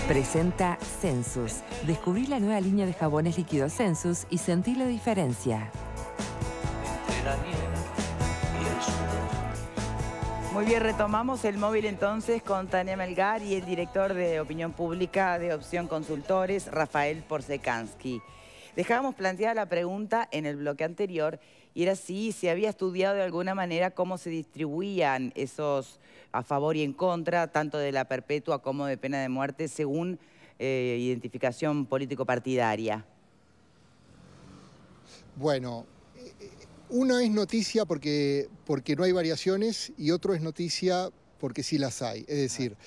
Presenta Sensus. Descubrí la nueva línea de jabones líquidos Sensus y sentí la diferencia. Muy bien, retomamos el móvil entonces con Tania Melgar y el director de Opinión Pública de Opción Consultores, Rafael Porzekansky. Dejábamos planteada la pregunta en el bloque anterior y era si se había estudiado de alguna manera cómo se distribuían esos a favor y en contra, tanto de la perpetua como de pena de muerte, según identificación político-partidaria. Bueno, uno es noticia porque no hay variaciones y otro es noticia porque sí las hay. Es decir,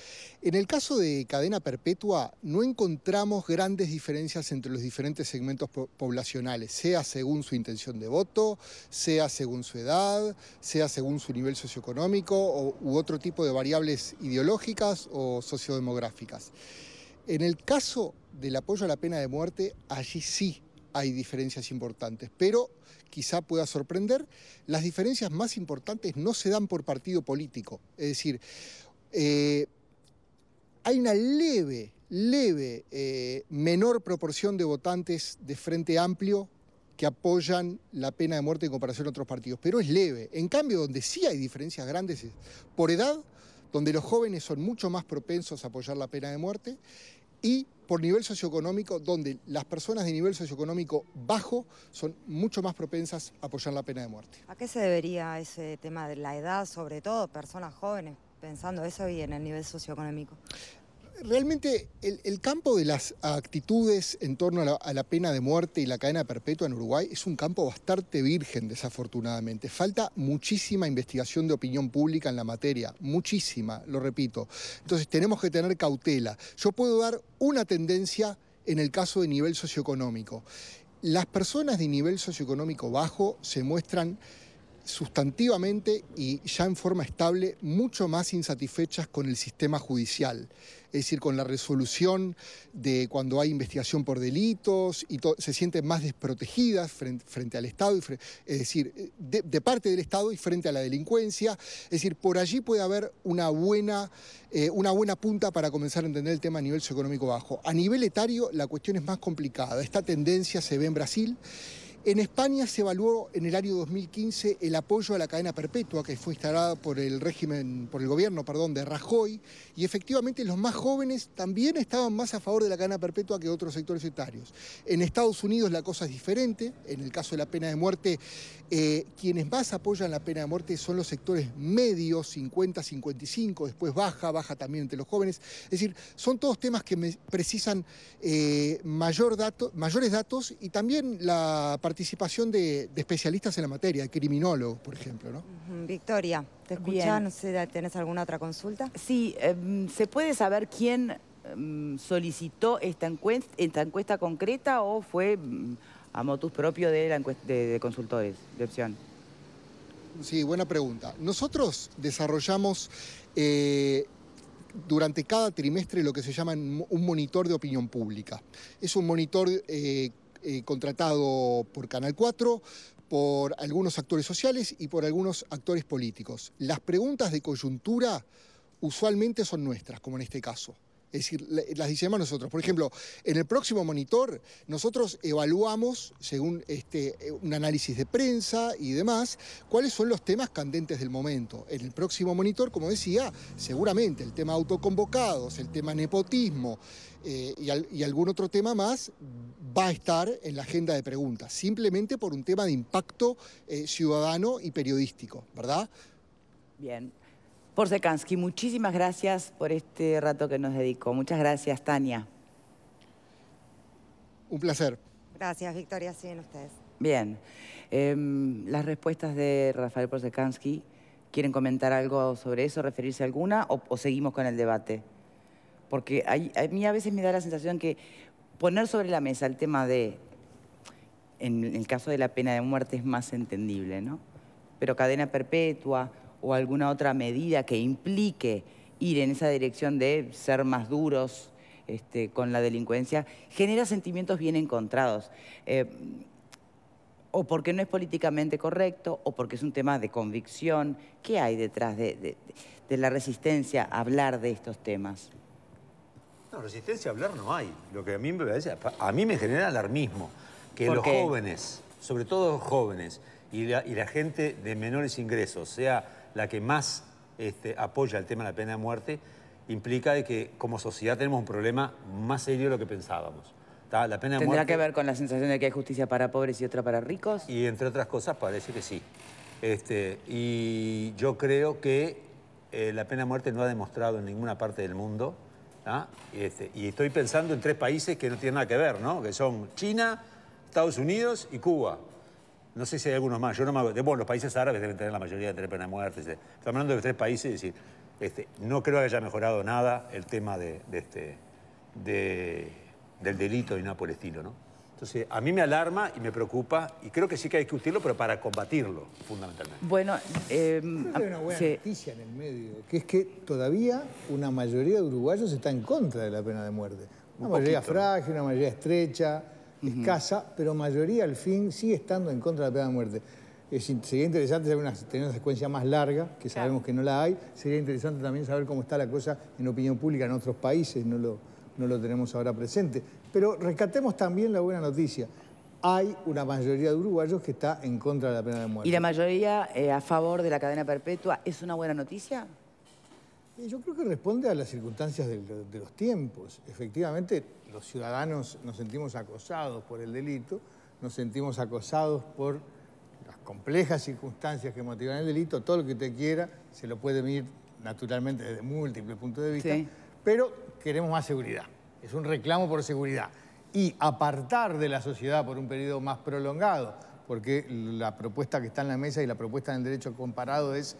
en el caso de cadena perpetua no encontramos grandes diferencias entre los diferentes segmentos poblacionales, sea según su intención de voto, sea según su edad, sea según su nivel socioeconómico u otro tipo de variables ideológicas o sociodemográficas. En el caso del apoyo a la pena de muerte, allí sí hay diferencias importantes, pero quizá pueda sorprender, las diferencias más importantes no se dan por partido político. Es decir, hay una leve menor proporción de votantes de Frente Amplio que apoyan la pena de muerte en comparación a otros partidos, pero es leve. En cambio, donde sí hay diferencias grandes es por edad, donde los jóvenes son mucho más propensos a apoyar la pena de muerte, y por nivel socioeconómico, donde las personas de nivel socioeconómico bajo son mucho más propensas a apoyar la pena de muerte. ¿A qué se debería ese tema de la edad, sobre todo personas jóvenes, pensando eso y en el nivel socioeconómico? Realmente el campo de las actitudes en torno a la pena de muerte y la cadena perpetua en Uruguay es un campo bastante virgen, desafortunadamente. Falta muchísima investigación de opinión pública en la materia, muchísima, lo repito. Entonces tenemos que tener cautela. Yo puedo dar una tendencia en el caso de nivel socioeconómico. Las personas de nivel socioeconómico bajo se muestran sustantivamente y ya en forma estable mucho más insatisfechas con el sistema judicial, es decir, con la resolución de cuando hay investigación por delitos y se sienten más desprotegidas frente al Estado, es decir, de parte del Estado y frente a la delincuencia. Es decir, por allí puede haber una buena punta para comenzar a entender el tema a nivel socioeconómico bajo. A nivel etario la cuestión es más complicada. Esta tendencia se ve en Brasil. En España se evaluó en el año 2015 el apoyo a la cadena perpetua que fue instalada por el gobierno de Rajoy, y efectivamente los más jóvenes también estaban más a favor de la cadena perpetua que otros sectores etarios. En Estados Unidos la cosa es diferente. En el caso de la pena de muerte, quienes más apoyan la pena de muerte son los sectores medios, 50-55, después baja también entre los jóvenes. Es decir, son todos temas que precisan mayores datos y también la participación de especialistas en la materia, de criminólogos, por ejemplo, ¿no? Victoria, te escuchás, no sé, ¿tenés alguna otra consulta? Sí, ¿se puede saber quién solicitó esta encuesta concreta o fue a motus propio de consultores de Opción? Sí, buena pregunta. Nosotros desarrollamos durante cada trimestre lo que se llama un monitor de opinión pública. Es un monitor contratado por Canal 4, por algunos actores sociales y por algunos actores políticos. Las preguntas de coyuntura usualmente son nuestras, como en este caso. Es decir, las diseñamos nosotros. Por ejemplo, en el próximo monitor nosotros evaluamos, según un análisis de prensa y demás, cuáles son los temas candentes del momento. En el próximo monitor, como decía, seguramente el tema autoconvocados, el tema nepotismo y algún otro tema más va a estar en la agenda de preguntas, simplemente por un tema de impacto ciudadano y periodístico, ¿verdad? Bien. Porzekansky, muchísimas gracias por este rato que nos dedicó. Muchas gracias, Tania. Un placer. Gracias, Victoria. Siguen ustedes. Bien. Las respuestas de Rafael Porzekansky, ¿quieren comentar algo sobre eso, referirse a alguna o seguimos con el debate? Porque a mí a veces me da la sensación que poner sobre la mesa el tema en el caso de la pena de muerte es más entendible, ¿no? Pero cadena perpetua o alguna otra medida que implique ir en esa dirección de ser más duros con la delincuencia, genera sentimientos bien encontrados. O porque no es políticamente correcto, o porque es un tema de convicción. ¿Qué hay detrás de la resistencia a hablar de estos temas? Bueno, resistencia a hablar no hay. Lo que a mí me parece, a mí me genera alarmismo que los jóvenes, sobre todo los jóvenes y la gente de menores ingresos, sea la que más apoya el tema de la pena de muerte, implica de que como sociedad tenemos un problema más serio de lo que pensábamos. La pena de ¿Tendrá muerte, que ver con la sensación de que hay justicia para pobres y otra para ricos? y entre otras cosas parece que sí. Y yo creo que la pena de muerte no ha demostrado en ninguna parte del mundo. Y estoy pensando en 3 países que no tienen nada que ver, ¿no? Que son China, Estados Unidos y Cuba. No sé si hay algunos más. Yo no me acuerdo. Bueno, los países árabes deben tener la mayoría de tener pena de muerte. Estamos hablando de 3 países, es decir, no creo que haya mejorado nada el tema del delito y nada por el estilo, ¿no? Entonces, a mí me alarma y me preocupa, y creo que sí que hay que discutirlo, pero para combatirlo, fundamentalmente. Bueno, hay una buena noticia en el medio, que es que todavía una mayoría de uruguayos está en contra de la pena de muerte. Una mayoría frágil, una mayoría estrecha, escasa, pero mayoría al fin sigue estando en contra de la pena de muerte. Sería interesante tener una secuencia más larga, que sabemos que no la hay. Sería interesante también saber cómo está la cosa en opinión pública en otros países, no lo tenemos ahora presente. Pero rescatemos también la buena noticia. Hay una mayoría de uruguayos que está en contra de la pena de muerte. ¿Y la mayoría a favor de la cadena perpetua es una buena noticia? Yo creo que responde a las circunstancias de los tiempos. Efectivamente, los ciudadanos nos sentimos acosados por el delito, nos sentimos acosados por las complejas circunstancias que motivan el delito. Todo lo que usted quiera se lo puede medir naturalmente desde múltiples puntos de vista, pero queremos más seguridad. Es un reclamo por seguridad. Y apartar de la sociedad por un periodo más prolongado, porque la propuesta que está en la mesa y la propuesta en el derecho comparado es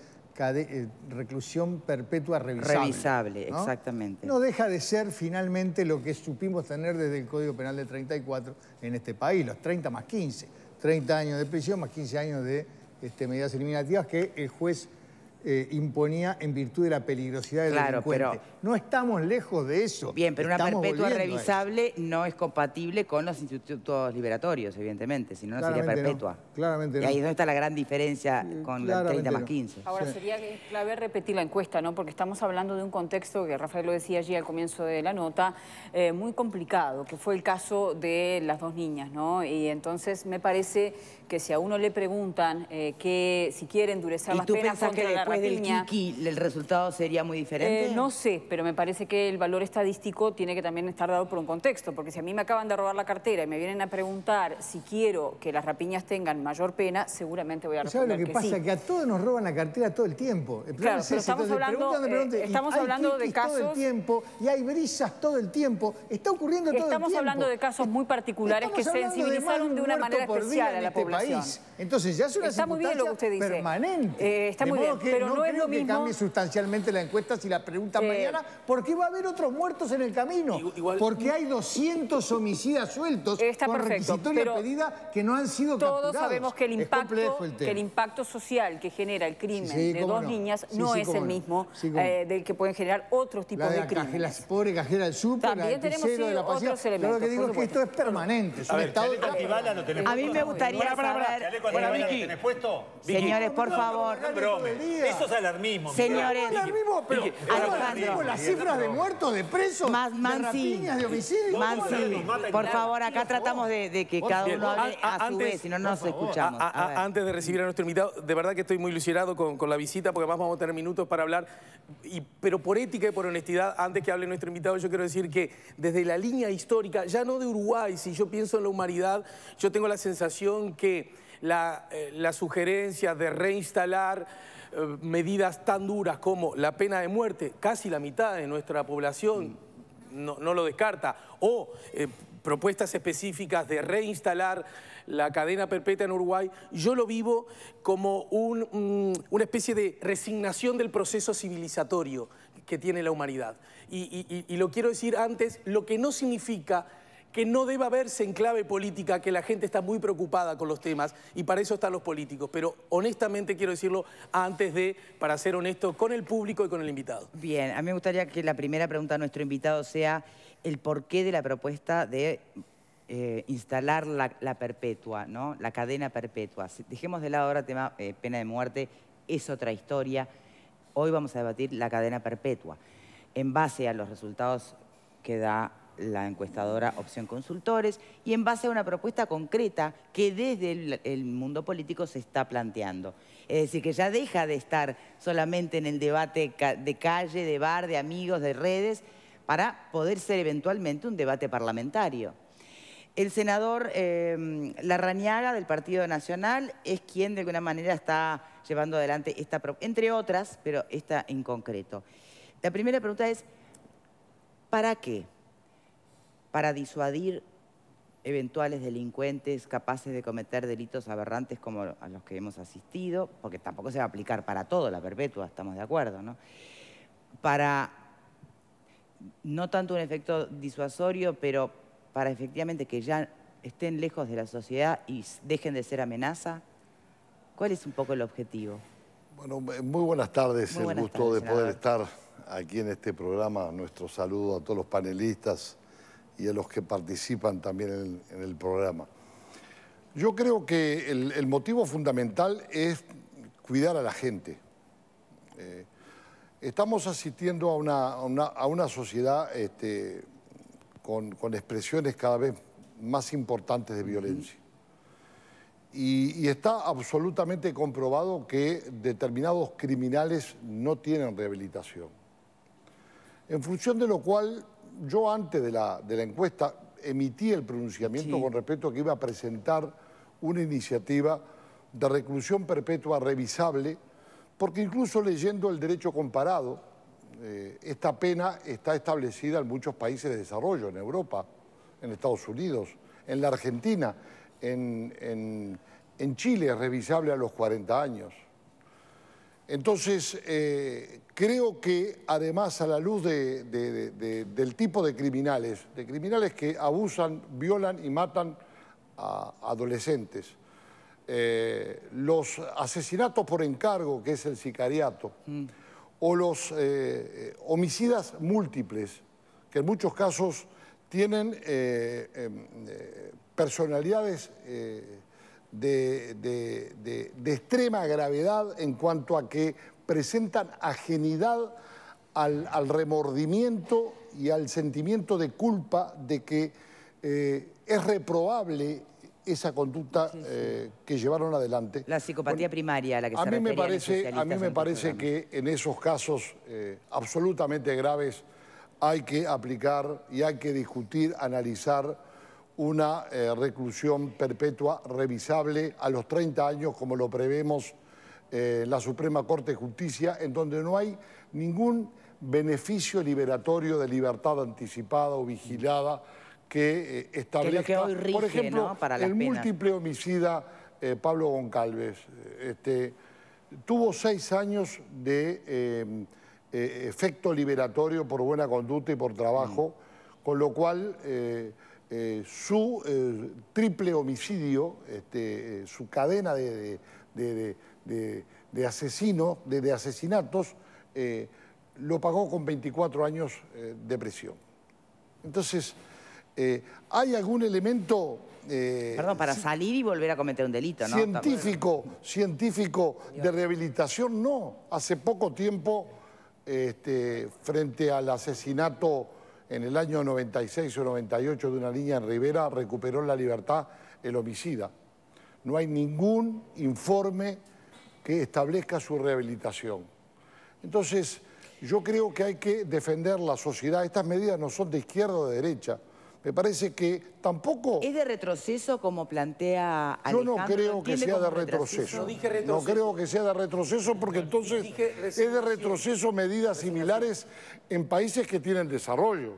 reclusión perpetua revisable. Revisable, ¿no? Exactamente. No deja de ser finalmente lo que supimos tener desde el Código Penal del 34 en este país, los 30 más 15. 30 años de prisión más 15 años de medidas eliminativas que el juez imponía en virtud de la peligrosidad del delincuente. Pero no estamos lejos de eso. Bien, pero una perpetua revisable no es compatible con los institutos liberatorios, evidentemente, si no, no sería perpetua. Claramente no. Y ahí es donde está la gran diferencia con la 30 más 15. Ahora, sería clave repetir la encuesta, ¿no? Porque estamos hablando de un contexto, que Rafael lo decía allí al comienzo de la nota, muy complicado, que fue el caso de las 2 niñas, ¿no? Y entonces me parece que si a uno le preguntan si quiere endurecer las penas contra la rapiña... ¿Después del Kiki el resultado sería muy diferente? No sé, pero me parece que el valor estadístico tiene que también estar dado por un contexto, porque si a mí me acaban de robar la cartera y me vienen a preguntar si quiero que las rapiñas tengan mayor pena, seguramente voy a responder que sí. ¿Sabes lo que pasa? Que a todos nos roban la cartera todo el tiempo. Claro, pero estamos hablando de casos... todo el tiempo, y hay brisas todo el tiempo. Está ocurriendo todo el tiempo. Estamos hablando de casos muy particulares que sensibilizaron de una manera especial a la población. Entonces ya es una circunstancia permanente. Está muy bien, pero no es lo mismo... que cambie sustancialmente la encuesta si la preguntan mañana, porque va a haber otros muertos en el camino. Porque hay 200 homicidas sueltos con requisitoria pedida que no han sido capturados. Todos sabemos que el impacto social que genera el crimen de 2 niñas no es el mismo del que pueden generar otros tipos de crímenes. La pobre cajera del súper, la lapicero de la pasión. Lo que digo es que esto es permanente. Es un estado de... A mí me gustaría saber... ¿Tenés puesto? Señores, por favor. Eso es alarmismo. Señores, pero Alejandro, las cifras de muertos, de presos, de rapiñas, de homicidios. Mansi, por favor, acá tratamos de que cada uno hable a su vez, si no nos escuchamos. Antes de recibir a nuestro invitado, de verdad que estoy muy ilusionado con la visita, porque además vamos a tener minutos para hablar. Pero por ética y por honestidad, antes que hable nuestro invitado, yo quiero decir que desde la línea histórica, ya no de Uruguay, si yo pienso en la humanidad, yo tengo la sensación que la sugerencia de reinstalar medidas tan duras como la pena de muerte, casi la mitad de nuestra población no lo descarta, o propuestas específicas de reinstalar la cadena perpetua en Uruguay, yo lo vivo como una especie de resignación del proceso civilizatorio que tiene la humanidad. Y lo quiero decir antes, lo que no significa que no deba verse en clave política, que la gente está muy preocupada con los temas y para eso están los políticos. Pero honestamente quiero decirlo para ser honesto con el público y con el invitado. Bien, a mí me gustaría que la primera pregunta a nuestro invitado sea el porqué de la propuesta de instalar la perpetua, ¿no? La cadena perpetua. Dejemos de lado ahora el tema pena de muerte, es otra historia. Hoy vamos a debatir la cadena perpetua. En base a los resultados que da la encuestadora Opción Consultores y en base a una propuesta concreta que desde el mundo político se está planteando. Es decir, que ya deja de estar solamente en el debate de calle, de bar, de amigos, de redes, para poder ser eventualmente un debate parlamentario. El senador Larrañaga del Partido Nacional es quien de alguna manera está llevando adelante esta, entre otras, pero esta en concreto. La primera pregunta es, ¿para qué? Para disuadir eventuales delincuentes capaces de cometer delitos aberrantes como a los que hemos asistido, porque tampoco se va a aplicar para todo la perpetua, estamos de acuerdo, ¿no? Para, no tanto un efecto disuasorio, pero para efectivamente que ya estén lejos de la sociedad y dejen de ser amenaza. ¿Cuál es un poco el objetivo? Bueno, muy buenas tardes. Muy buenas gusto tardes, de poder senador. estar aquí en este programa. Nuestro saludo a todos los panelistas y a los que participan también en el programa. Yo creo que el motivo fundamental es cuidar a la gente. Estamos asistiendo a una sociedad con expresiones cada vez más importantes de violencia. Y está absolutamente comprobado que determinados criminales no tienen rehabilitación. En función de lo cual, yo antes de la encuesta emití el pronunciamiento con respecto a que iba a presentar una iniciativa de reclusión perpetua revisable, porque incluso leyendo el derecho comparado, esta pena está establecida en muchos países de desarrollo, en Europa, en Estados Unidos, en la Argentina, en Chile es revisable a los 40 años. Entonces, creo que además a la luz del tipo de criminales que abusan, violan y matan a adolescentes, los asesinatos por encargo, que es el sicariato, o los homicidas múltiples, que en muchos casos tienen personalidades de extrema gravedad en cuanto a que presentan ajenidad al remordimiento y al sentimiento de culpa de que es reprobable esa conducta que llevaron adelante. La psicopatía primaria a la que se referían los especialistas. A mí me parece que en esos casos absolutamente graves hay que aplicar y hay que discutir, analizar una reclusión perpetua revisable a los 30 años, como lo prevemos la Suprema Corte de Justicia, en donde no hay ningún beneficio liberatorio de libertad anticipada o vigilada que establezca, que hoy rige, por ejemplo, ¿no? Para las el penas. múltiple homicida Pablo Goncalves. Tuvo 6 años de efecto liberatorio por buena conducta y por trabajo, con lo cual su triple homicidio, su cadena de asesinatos, lo pagó con 24 años de prisión. Entonces, ¿hay algún elemento... Perdón, para salir y volver a cometer un delito, ¿no? Científico de rehabilitación, no. Hace poco tiempo, frente al asesinato en el año 96 o 98 de una niña en Rivera, recuperó la libertad el homicida. No hay ningún informe que establezca su rehabilitación. Entonces, yo creo que hay que defender la sociedad. Estas medidas no son de izquierda o de derecha. Me parece que tampoco... ¿Es de retroceso como plantea Alejandro? Yo no creo que sea de retroceso. No creo que sea de retroceso porque entonces es de retroceso medidas similares en países que tienen desarrollo,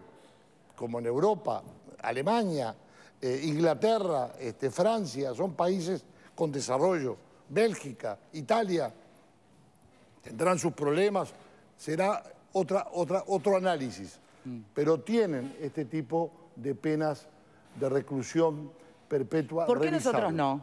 como en Europa, Alemania, Inglaterra, Francia, son países con desarrollo. Bélgica, Italia, tendrán sus problemas, será otro análisis, pero tienen este tipo de penas de reclusión perpetua. ¿Por qué revisable. nosotros no?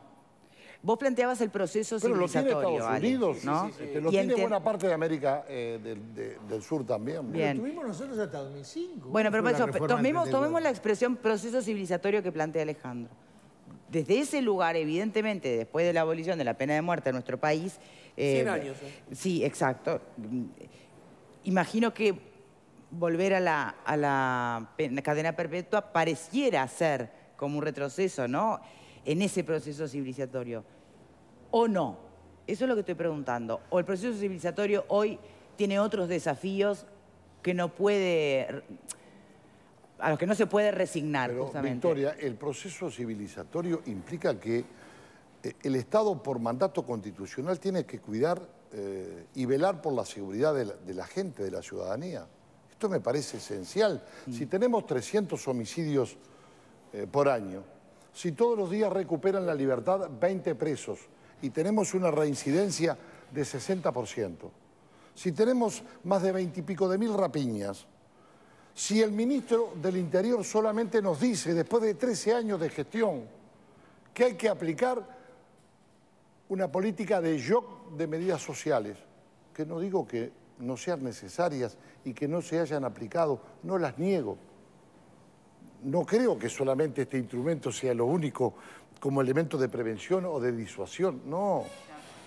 Vos planteabas el proceso civilizatorio, pero lo tiene Estados Unidos, ¿no? Lo tiene buena parte de América del Sur también. Bien. Lo tuvimos nosotros hasta 2005. Bueno, pero por eso, tomemos tomemos la expresión proceso civilizatorio que plantea Alejandro. Desde ese lugar, evidentemente, después de la abolición de la pena de muerte en nuestro país... 100 años. Sí, exacto. Imagino que volver a la cadena perpetua pareciera ser como un retroceso, ¿no? En ese proceso civilizatorio. ¿O no? Eso es lo que estoy preguntando. ¿O el proceso civilizatorio hoy tiene otros desafíos que no puede, a los que no se puede resignar, pero, justamente? Victoria, el proceso civilizatorio implica que el Estado, por mandato constitucional, tiene que cuidar y velar por la seguridad de la gente, de la ciudadanía. Esto me parece esencial. Si tenemos 300 homicidios por año, si todos los días recuperan la libertad 20 presos y tenemos una reincidencia de 60%, si tenemos más de 20 y pico de mil rapiñas, si el ministro del Interior solamente nos dice, después de 13 años de gestión, que hay que aplicar una política de shock de medidas sociales, que no digo que no sean necesarias y que no se hayan aplicado, no las niego. No creo que solamente este instrumento sea lo único como elemento de prevención o de disuasión, no.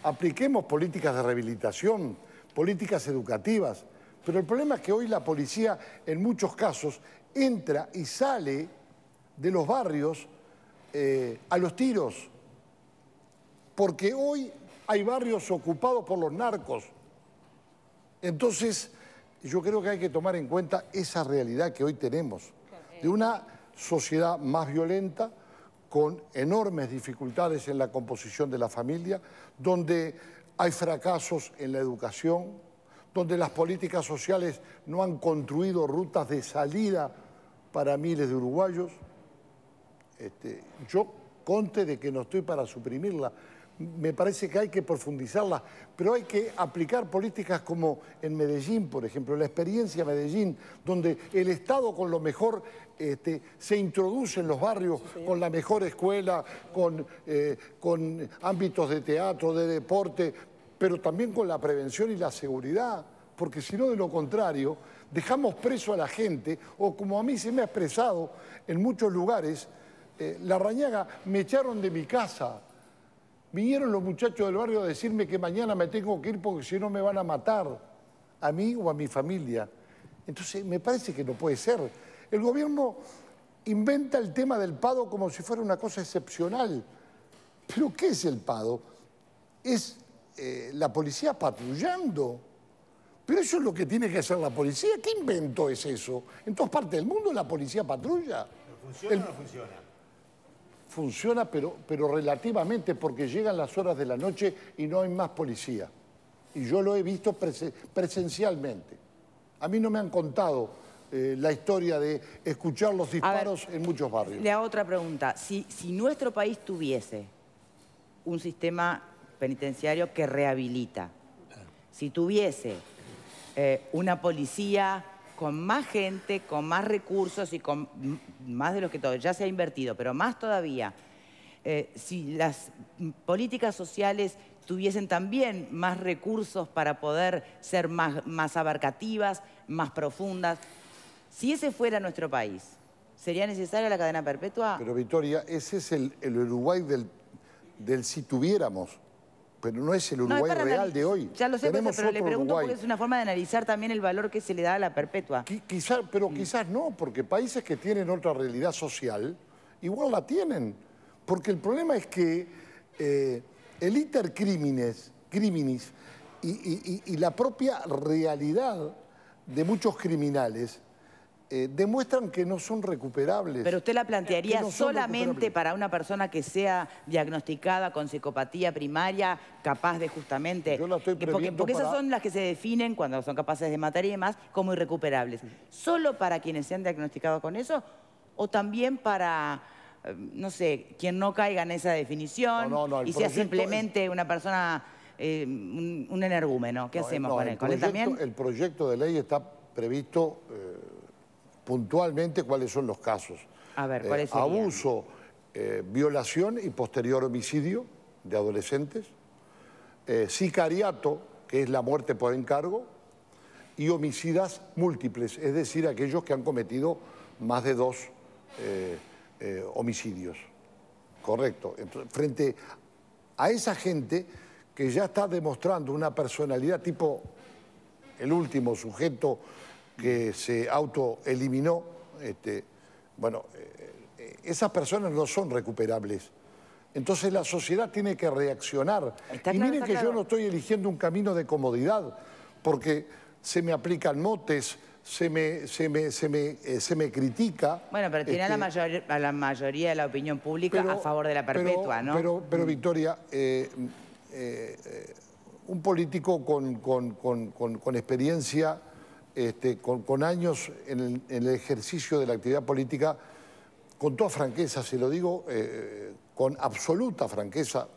Apliquemos políticas de rehabilitación, políticas educativas, pero el problema es que hoy la policía en muchos casos entra y sale de los barrios a los tiros, porque hoy hay barrios ocupados por los narcos. Entonces, yo creo que hay que tomar en cuenta esa realidad que hoy tenemos, de una sociedad más violenta, con enormes dificultades en la composición de la familia, donde hay fracasos en la educación, donde las políticas sociales no han construido rutas de salida para miles de uruguayos. Yo conste de que no estoy para suprimirla. Me parece que hay que profundizarla, pero hay que aplicar políticas como en Medellín, por ejemplo, la experiencia Medellín, donde el Estado con lo mejor se introduce en los barrios, con la mejor escuela, con ámbitos de teatro, de deporte, pero también con la prevención y la seguridad, porque si no, de lo contrario, dejamos preso a la gente, o como a mí se me ha expresado en muchos lugares, Larrañaga, me echaron de mi casa. Vinieron los muchachos del barrio a decirme que mañana me tengo que ir porque si no me van a matar, a mí o a mi familia. Entonces, me parece que no puede ser. El gobierno inventa el tema del PADO como si fuera una cosa excepcional. ¿Pero qué es el PADO? Es la policía patrullando. Pero eso es lo que tiene que hacer la policía. ¿Qué invento es eso? En todas partes del mundo la policía patrulla. ¿Funciona o no funciona? Funciona, pero relativamente, porque llegan las horas de la noche y no hay más policía. Y yo lo he visto presencialmente. A mí no me han contado la historia de escuchar los disparos en muchos barrios. Le hago otra pregunta. Si nuestro país tuviese un sistema penitenciario que rehabilita, si tuviese una policía con más gente, con más recursos y con más de lo que todo ya se ha invertido, pero más todavía, si las políticas sociales tuviesen también más recursos para poder ser más abarcativas, más profundas, si ese fuera nuestro país, ¿sería necesaria la cadena perpetua? Pero Victoria, ese es el Uruguay del si tuviéramos. Pero no es el Uruguay real de hoy. Ya lo sé, pero le pregunto Uruguay. porque es una forma de analizar también el valor que se le da a la perpetua. Quizás no, porque países que tienen otra realidad social, igual la tienen. Porque el problema es que el iter criminis y la propia realidad de muchos criminales demuestran que no son recuperables. Pero usted la plantearía solamente para una persona que sea diagnosticada con psicopatía primaria, capaz de justamente... Yo la estoy previendo porque esas son las que se definen, cuando son capaces de matar y demás, como irrecuperables. ¿Solo para quienes se han diagnosticado con eso? ¿O también para, no sé, quien no caiga en esa definición y sea simplemente una persona, un energúmeno? ¿Qué hacemos con él? ¿Con él también? El proyecto de ley está previsto... puntualmente cuáles son los casos. A ver, ¿cuáles serían? Abuso, violación y posterior homicidio de adolescentes, sicariato, que es la muerte por encargo, y homicidas múltiples, es decir, aquellos que han cometido más de 2 homicidios. Correcto. Entonces, frente a esa gente que ya está demostrando una personalidad tipo el último sujeto que se autoeliminó, bueno, esas personas no son recuperables. Entonces la sociedad tiene que reaccionar. Y miren que yo no estoy eligiendo un camino de comodidad, porque se me aplican motes, se me critica. Bueno, pero tiene a la mayoría de la opinión pública a favor de la perpetua, ¿no? Pero Victoria, un político con experiencia, con años en el ejercicio de la actividad política, con toda franqueza, se lo digo, con absoluta franqueza,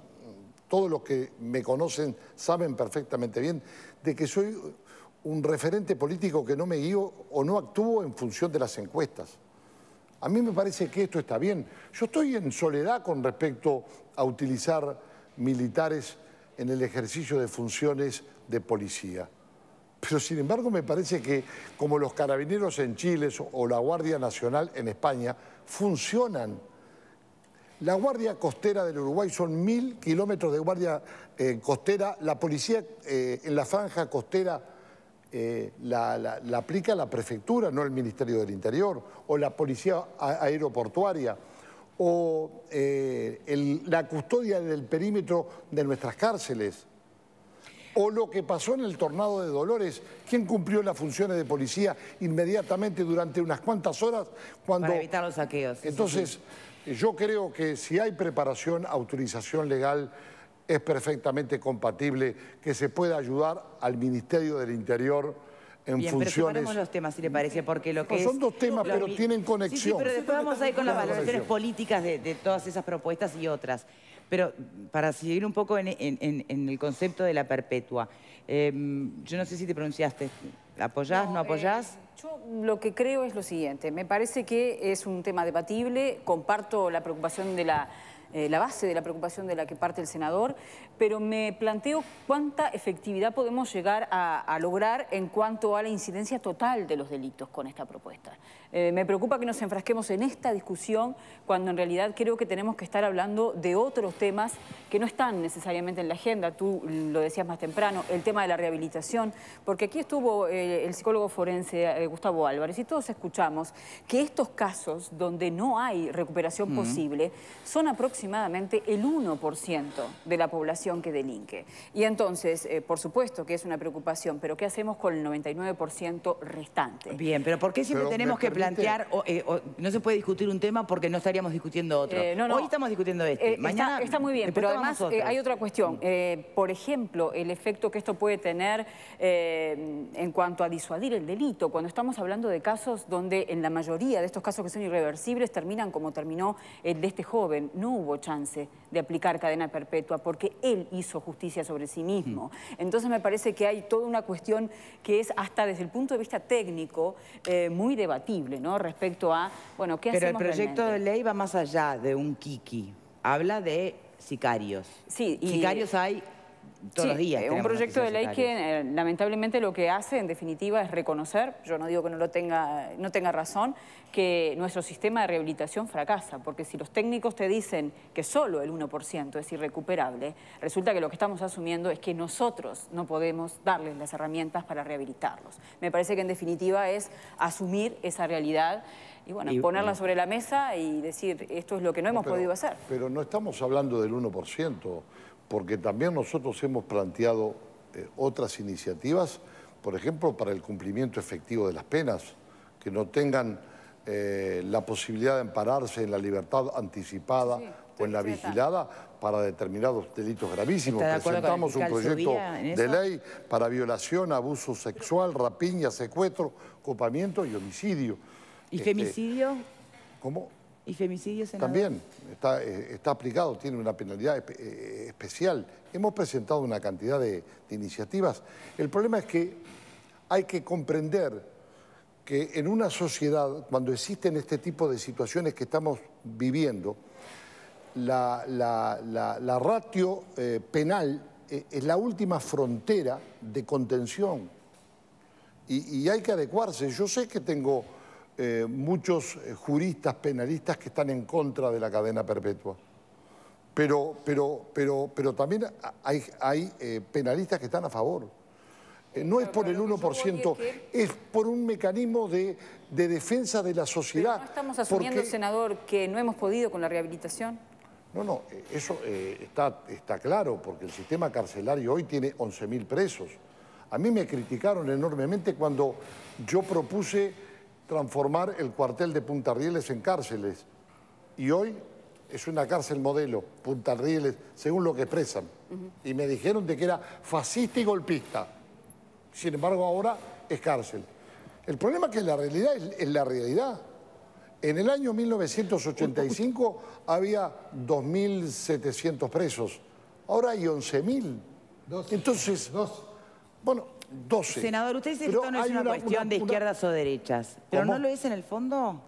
todos los que me conocen saben perfectamente bien de que soy un referente político que no me guío o no actúo en función de las encuestas. A mí me parece que esto está bien. Yo estoy en soledad con respecto a utilizar militares en el ejercicio de funciones de policía. Pero sin embargo me parece que como los carabineros en Chile o la Guardia Nacional en España funcionan. La Guardia Costera del Uruguay son 1000 kilómetros de guardia costera. La policía en la franja costera la aplica la prefectura, no el Ministerio del Interior, o la policía aeroportuaria, o la custodia del perímetro de nuestras cárceles. O lo que pasó en el Tornado de Dolores, ¿quién cumplió las funciones de policía inmediatamente durante unas cuantas horas? Para evitar los saqueos. Entonces, yo creo que si hay preparación, autorización legal, es perfectamente compatible que se pueda ayudar al Ministerio del Interior en Bien, funciones... pero separemos los temas, si le parece, porque lo que son dos temas, pero tienen conexión. Sí, pero después vamos a ir con las valoraciones políticas de todas esas propuestas y otras. Pero para seguir un poco en el concepto de la perpetua, yo no sé si te pronunciaste, ¿apoyás, no apoyás? Yo lo que creo es lo siguiente, me parece que es un tema debatible, comparto la preocupación de la base de la preocupación de la que parte el senador, pero me planteo cuánta efectividad podemos llegar a lograr en cuanto a la incidencia total de los delitos con esta propuesta. Me preocupa que nos enfrasquemos en esta discusión cuando en realidad creo que tenemos que estar hablando de otros temas que no están necesariamente en la agenda. Tú lo decías más temprano, el tema de la rehabilitación, porque aquí estuvo el psicólogo forense Gustavo Álvarez y todos escuchamos que estos casos donde no hay recuperación posible son aproximadamente el 1% de la población que delinque. Y entonces, por supuesto que es una preocupación, pero ¿qué hacemos con el 99% restante? Bien, pero ¿por qué siempre tenemos que plantear, no se puede discutir un tema porque no estaríamos discutiendo otro? Hoy estamos discutiendo este, mañana... Está muy bien, pero además hay otra cuestión. Por ejemplo, el efecto que esto puede tener en cuanto a disuadir el delito, cuando estamos hablando de casos donde en la mayoría de estos casos que son irreversibles terminan como terminó el de este joven. No hubo chance de aplicar cadena perpetua porque él hizo justicia sobre sí mismo. Entonces me parece que hay toda una cuestión que es hasta desde el punto de vista técnico muy debatible, ¿no? Respecto a, bueno, ¿qué hacemos Pero el proyecto realmente? de ley va más allá de un kiki. Habla de sicarios. Sí, y sicarios hay todos los días. Un proyecto de ley que lamentablemente lo que hace en definitiva es reconocer, yo no digo que no tenga razón, que nuestro sistema de rehabilitación fracasa, porque si los técnicos te dicen que solo el 1% es irrecuperable, resulta que lo que estamos asumiendo es que nosotros no podemos darles las herramientas para rehabilitarlos. Me parece que en definitiva es asumir esa realidad y bueno, ponerla sobre la mesa y decir esto es lo que no hemos podido hacer. Pero no estamos hablando del 1%, porque también nosotros hemos planteado otras iniciativas, por ejemplo, para el cumplimiento efectivo de las penas, que no tengan la posibilidad de ampararse en la libertad anticipada o en la vigilada para determinados delitos gravísimos. Presentamos un proyecto de ley para violación, abuso sexual, rapiña, secuestro, copamiento y homicidio. ¿Y femicidio? ¿Cómo? ¿Y femicidio, senador? También está aplicado, tiene una penalidad especial. Hemos presentado una cantidad de iniciativas. El problema es que hay que comprender que en una sociedad, cuando existen este tipo de situaciones que estamos viviendo, la ratio penal es la última frontera de contención. Y hay que adecuarse. Yo sé que tengo muchos juristas penalistas que están en contra de la cadena perpetua. Pero también hay penalistas que están a favor. No es por el 1%, es por un mecanismo de defensa de la sociedad. ¿Pero no estamos asumiendo, senador, que no hemos podido con la rehabilitación? No, eso está claro, porque el sistema carcelario hoy tiene 11.000 presos. A mí me criticaron enormemente cuando yo propuse transformar el cuartel de Punta Rieles en cárceles. Y hoy es una cárcel modelo, Punta Rieles, según lo que expresan. Y me dijeron de que era fascista y golpista. Sin embargo, ahora es cárcel. El problema es que la realidad es la realidad. En el año 1985 había 2.700 presos. Ahora hay 11.000. Entonces, bueno, 12. Senador, usted dice que esto no es una cuestión de izquierdas o derechas, pero ¿Cómo? ¿no lo es en el fondo?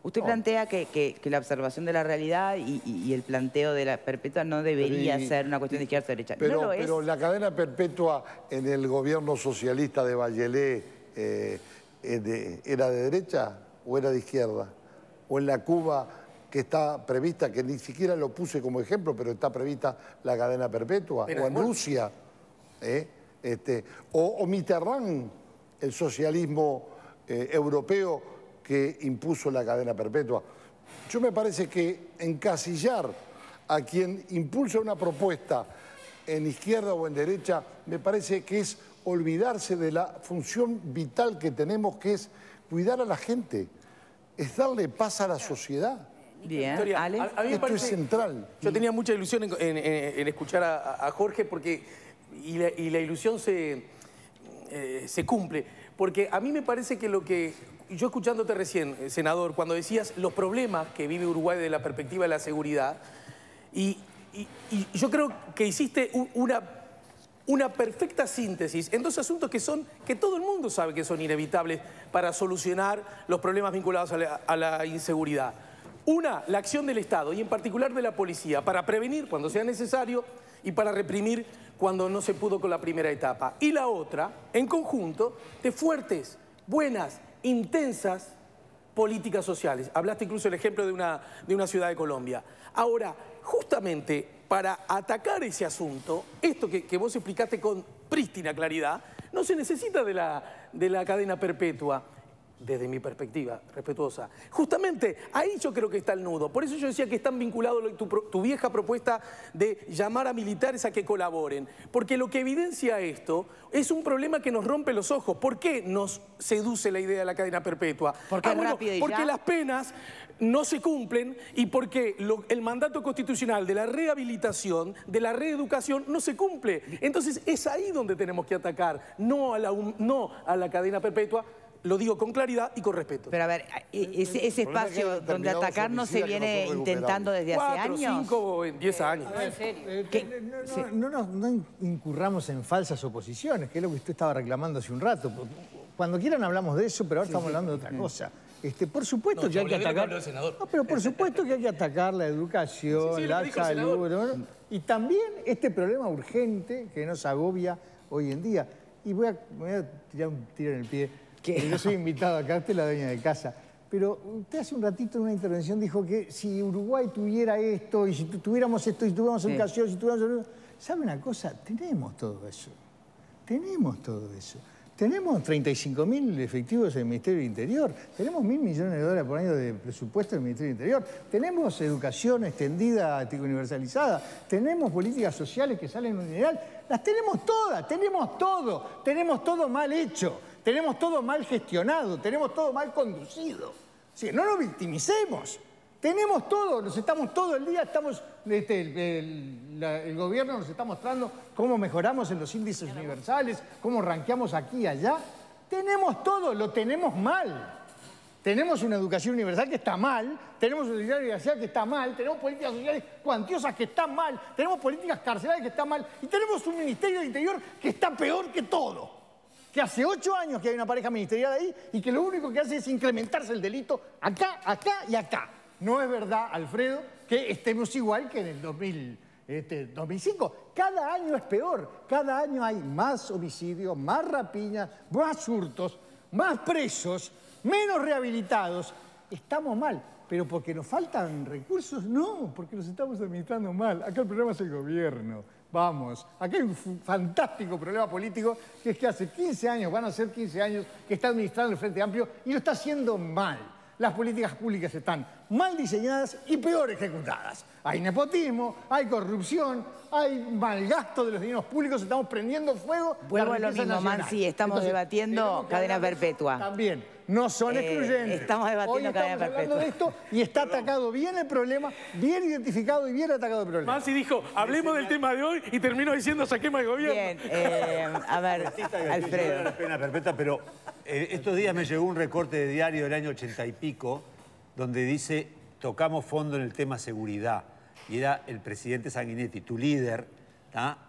Usted plantea que la observación de la realidad y el planteo de la perpetua no debería ser una cuestión de izquierdas o derechas. ¿No lo es? Pero la cadena perpetua en el gobierno socialista de Bachelet ¿era de derecha o era de izquierda? ¿O en la Cuba que está prevista, que ni siquiera lo puse como ejemplo, pero está prevista la cadena perpetua? ¿O en Rusia? O Mitterrand, el socialismo europeo que impuso la cadena perpetua. Yo me parece que encasillar a quien impulsa una propuesta en izquierda o en derecha, me parece que es olvidarse de la función vital que tenemos, que es cuidar a la gente, es darle paz a la sociedad. Bien, Victoria, Ale. a mí me Esto parece, es central. Yo tenía mucha ilusión en escuchar a Jorge porque, y la ilusión se cumple. Porque a mí me parece que lo que... Yo escuchándote recién, senador, cuando decías los problemas que vive Uruguay desde la perspectiva de la seguridad, y yo creo que hiciste una perfecta síntesis en dos asuntos que todo el mundo sabe que son inevitables para solucionar los problemas vinculados a la inseguridad. Una, la acción del Estado y en particular de la policía para prevenir cuando sea necesario y para reprimir cuando no se pudo con la primera etapa. Y la otra, en conjunto, de fuertes, buenas, intensas políticas sociales. Hablaste incluso el ejemplo de una ciudad de Colombia. Ahora, justamente para atacar ese asunto, esto que vos explicaste con prístina claridad, no se necesita de la cadena perpetua, desde mi perspectiva respetuosa. Justamente ahí yo creo que está el nudo. Por eso yo decía que están vinculados tu vieja propuesta de llamar a militares a que colaboren. Porque lo que evidencia esto es un problema que nos rompe los ojos. ¿Por qué nos seduce la idea de la cadena perpetua? Porque es rápido y porque ya. las penas no se cumplen y porque el mandato constitucional de la rehabilitación, de la reeducación, no se cumple. Entonces es ahí donde tenemos que atacar, no a la cadena perpetua. Lo digo con claridad y con respeto. Pero a ver, ese espacio donde atacar no se viene intentando desde hace 4, años. 5 o 10 años. En serio. No incurramos en falsas oposiciones, que es lo que usted estaba reclamando hace un rato. Cuando quieran hablamos de eso, pero ahora estamos hablando de otra cosa. Por supuesto que hay que atacar. No, pero por supuesto que hay que atacar la educación, la salud, ¿no? Y también este problema urgente que nos agobia hoy en día. Y me voy a tirar un tiro en el pie. Yo soy invitado acá, usted es la dueña de casa. Pero usted hace un ratito en una intervención dijo que si Uruguay tuviera esto, y si tuviéramos esto, y si tuviéramos educación, si tuviéramos... ¿Sabe una cosa? Tenemos todo eso. Tenemos todo eso. Tenemos 35.000 efectivos en el Ministerio del Interior. Tenemos 1.000 millones de dólares por año de presupuesto en el Ministerio del Interior. Tenemos educación extendida, universalizada. Tenemos políticas sociales que salen en general. Las tenemos todas, tenemos todo. Tenemos todo mal hecho. Tenemos todo mal gestionado. Tenemos todo mal conducido. Sí, no nos victimicemos. Tenemos todo, estamos todo el día, el gobierno nos está mostrando cómo mejoramos en los índices universales, cómo ranqueamos aquí y allá. Tenemos todo, lo tenemos mal. Tenemos una educación universal que está mal, tenemos una universidad que está mal, tenemos políticas sociales cuantiosas que están mal, tenemos políticas carcelarias que están mal y tenemos un Ministerio del Interior que está peor que todo. Que hace 8 años que hay una pareja ministerial ahí y que lo único que hace es incrementarse el delito acá, acá y acá. No es verdad, Alfredo, que estemos igual que en el 2005. Cada año es peor. Cada año hay más homicidios, más rapiñas, más hurtos, más presos, menos rehabilitados. Estamos mal. ¿Pero porque nos faltan recursos? No, porque los estamos administrando mal. Acá el problema es el gobierno. Vamos, aquí hay un fantástico problema político, que es que hace 15 años, van a ser 15 años, que está administrando el Frente Amplio y lo está haciendo mal. Las políticas públicas están mal diseñadas y peor ejecutadas. Hay nepotismo, hay corrupción, hay mal gasto de los dineros públicos, estamos prendiendo fuego. Vuelvo a lo mismo, Mansi, estamos debatiendo cadena perpetua. También, no son excluyentes. Estamos debatiendo cadena perpetua. Hablando de esto y está atacado bien el problema, bien identificado y bien atacado el problema. Mansi dijo, hablemos del tema de hoy y terminó diciendo saquemos el gobierno. Bien, a ver, Alfredo. La pena perpetua, pero estos días me llegó un recorte de diario del año 80 y pico, donde dice, tocamos fondo en el tema seguridad. Y era el presidente Sanguinetti, tu líder,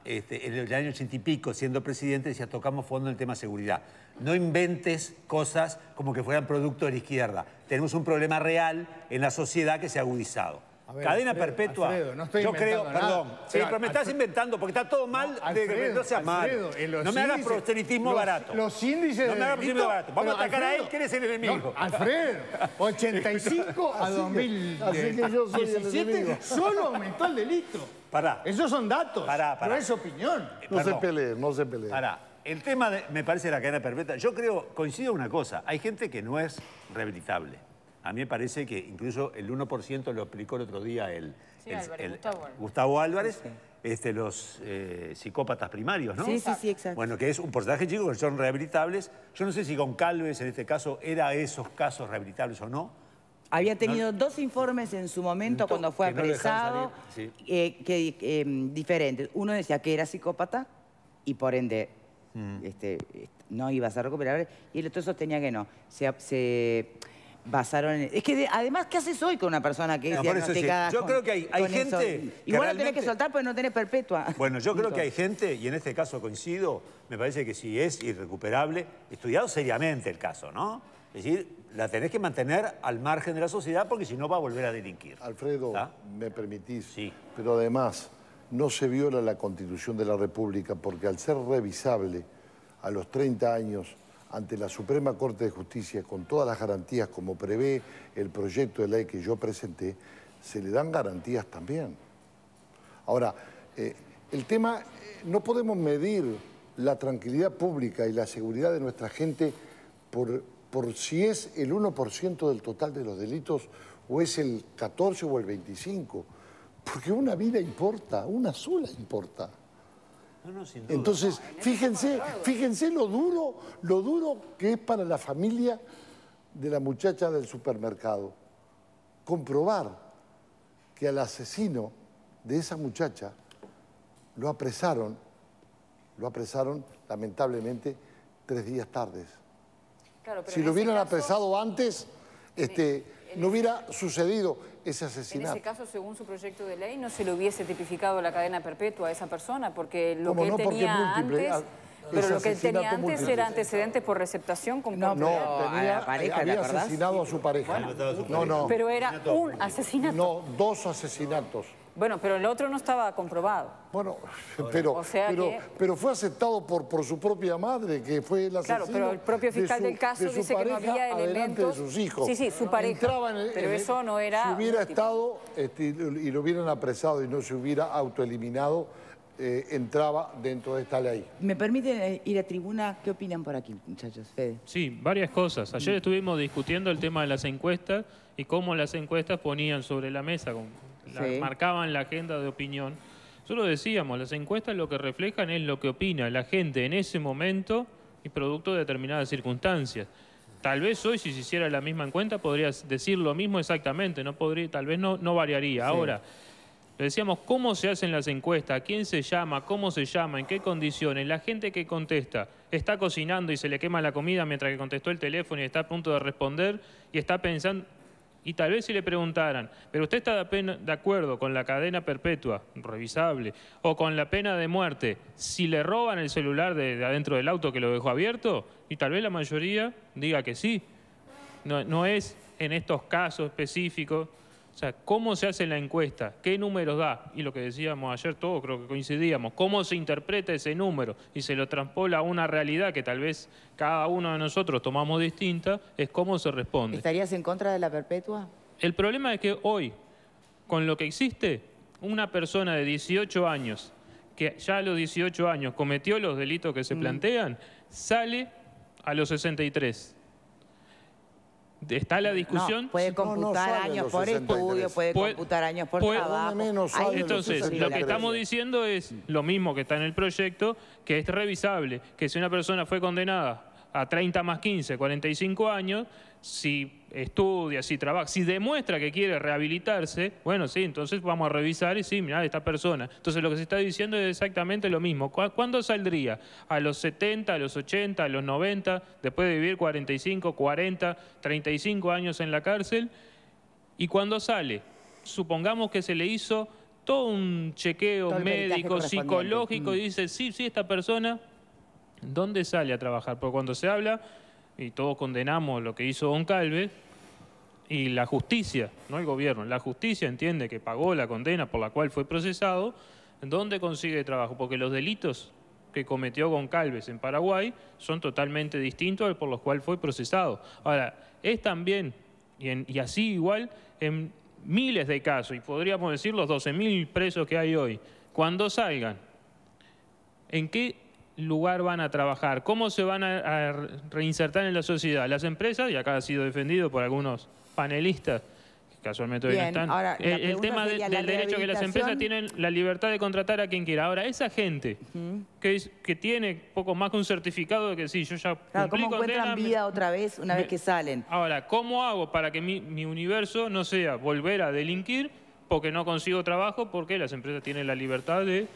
en el año 80 y pico, siendo presidente, decía, tocamos fondo en el tema seguridad. No inventes cosas como que fueran producto de la izquierda. Tenemos un problema real en la sociedad que se ha agudizado. Ver, cadena Alfredo, perpetua. Alfredo, no estoy yo creo, nada. perdón. Sí, pero me estás inventando porque está todo mal de que no sea malo. No me hagas proselitismo barato. Los índices no me hagas proselitismo barato. Vamos a atacar a él, que eres el enemigo. No, Alfredo, 85 a 2017 solo aumentó el delito. Pará. Esos son datos, pará. no es opinión. No se peleen, no se peleen. Pará. El tema, me parece, de la cadena perpetua, yo creo, coincido en una cosa, hay gente que no es rehabilitable. A mí me parece que incluso el 1% lo explicó el otro día Gustavo Álvarez, los psicópatas primarios, ¿no? Sí, exacto. Bueno, que es un porcentaje chico que son rehabilitables. Yo no sé si Goncalves, en este caso, era esos casos rehabilitables o no. Había tenido dos informes en su momento cuando fue apresado, diferentes. Uno decía que era psicópata y por ende no iba a ser recuperable, y el otro sostenía que no. Se basaron en... Es que además, ¿qué haces hoy con una persona que es diagnosticada? Yo creo que hay gente... Igual lo tenés que soltar porque no tenés perpetua. Bueno, yo creo que hay gente, y en este caso coincido, me parece que si es irrecuperable, estudiado seriamente el caso, ¿no? Es decir, la tenés que mantener al margen de la sociedad porque si no va a volver a delinquir. Alfredo, ¿me permitís? Sí. Pero además, no se viola la Constitución de la República porque al ser revisable a los 30 años ante la Suprema Corte de Justicia con todas las garantías como prevé el proyecto de ley que yo presenté, se le dan garantías también. Ahora, el tema, no podemos medir la tranquilidad pública y la seguridad de nuestra gente por si es el 1% del total de los delitos o es el 14 o el 25%, porque una vida importa, una sola importa. No, sin duda. Entonces, fíjense lo duro que es para la familia de la muchacha del supermercado comprobar que al asesino de esa muchacha lo apresaron lamentablemente 3 días tardes. Claro, pero si lo hubieran apresado antes, no hubiera sucedido ese asesinato. En ese caso, según su proyecto de ley, no se le hubiese tipificado la cadena perpetua a esa persona, porque lo que él tenía antes... Pero lo que él tenía antes era antecedentes por receptación con había asesinado a su pareja. Bueno, pero era un asesinato. No, 2 asesinatos. Bueno, pero el otro no estaba comprobado. Bueno, pero fue aceptado por su propia madre, que fue el asesino. Claro, pero el propio fiscal del caso dice que no había elementos... de sus hijos. Sí, su pareja. Pero eso no era... Si hubiera estado y lo hubieran apresado y no se hubiera autoeliminado, entraba dentro de esta ley. ¿Me permiten ir a tribuna? ¿Qué opinan por aquí, muchachos? Fede. Sí, varias cosas. Ayer estuvimos discutiendo el tema de las encuestas y cómo las encuestas ponían sobre la mesa, marcaban la agenda de opinión. Nosotros decíamos, las encuestas lo que reflejan es lo que opina la gente en ese momento y producto de determinadas circunstancias. Tal vez hoy, si se hiciera la misma encuesta, podrías decir lo mismo exactamente, tal vez no variaría. Sí. Ahora, le decíamos cómo se hacen las encuestas, a quién se llama, cómo se llama, en qué condiciones. La gente que contesta está cocinando y se le quema la comida mientras que contestó el teléfono y está a punto de responder y está pensando... Y tal vez si le preguntaran, ¿pero usted está de acuerdo con la cadena perpetua, revisable, o con la pena de muerte, si le roban el celular de adentro del auto que lo dejó abierto? Y tal vez la mayoría diga que sí. No es en estos casos específicos. O sea, ¿cómo se hace la encuesta? ¿Qué números da? Y lo que decíamos ayer todos, creo que coincidíamos, ¿cómo se interpreta ese número? Y se lo transpola a una realidad que tal vez cada uno de nosotros tomamos distinta, es cómo se responde. ¿Estarías en contra de la perpetua? El problema es que hoy, con lo que existe, una persona de 18 años que ya a los 18 años cometió los delitos que se plantean, sale a los 63. Está la discusión. No, puede computar años por estudio, puede computar años por trabajo. Entonces, lo que estamos diciendo es lo mismo que está en el proyecto, que es revisable, que si una persona fue condenada a 30 más 15, 45 años, si estudia, si trabaja, si demuestra que quiere rehabilitarse, bueno, sí, entonces vamos a revisar y sí, mirá, esta persona. Entonces lo que se está diciendo es exactamente lo mismo. ¿Cuándo saldría? ¿A los 70, a los 80, a los 90, después de vivir 45, 40, 35 años en la cárcel? ¿Y cuándo sale? Supongamos que se le hizo todo un chequeo médico, psicológico, y dice, sí, esta persona, ¿dónde sale a trabajar? Porque cuando se habla, y todos condenamos lo que hizo Goncalves, y la justicia, no el gobierno, la justicia entiende que pagó la condena por la cual fue procesado, ¿dónde consigue trabajo? Porque los delitos que cometió Goncalves en Paraguay son totalmente distintos a los por los cuales fue procesado. Ahora, es también, y así igual, en miles de casos, y podríamos decir los 12.000 presos que hay hoy, cuando salgan, ¿en qué lugar van a trabajar? ¿Cómo se van a reinsertar en la sociedad? Las empresas, y acá ha sido defendido por algunos panelistas, que casualmente hoy no están, ahora, el tema del derecho que las empresas tienen la libertad de contratar a quien quiera. Ahora, esa gente que tiene poco más que un certificado de que sí, yo ya cumplí ¿cómo condena, encuentran vida otra vez una vez que salen? Ahora, ¿cómo hago para que mi universo no sea volver a delinquir porque no consigo trabajo? Porque las empresas tienen la libertad de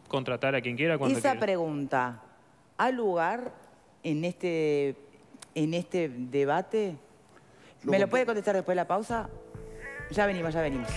contratar a quien quiera cuando quiera. Esa pregunta, ¿ha lugar en este debate? ¿Me lo puede contestar después de la pausa? Ya venimos, ya venimos.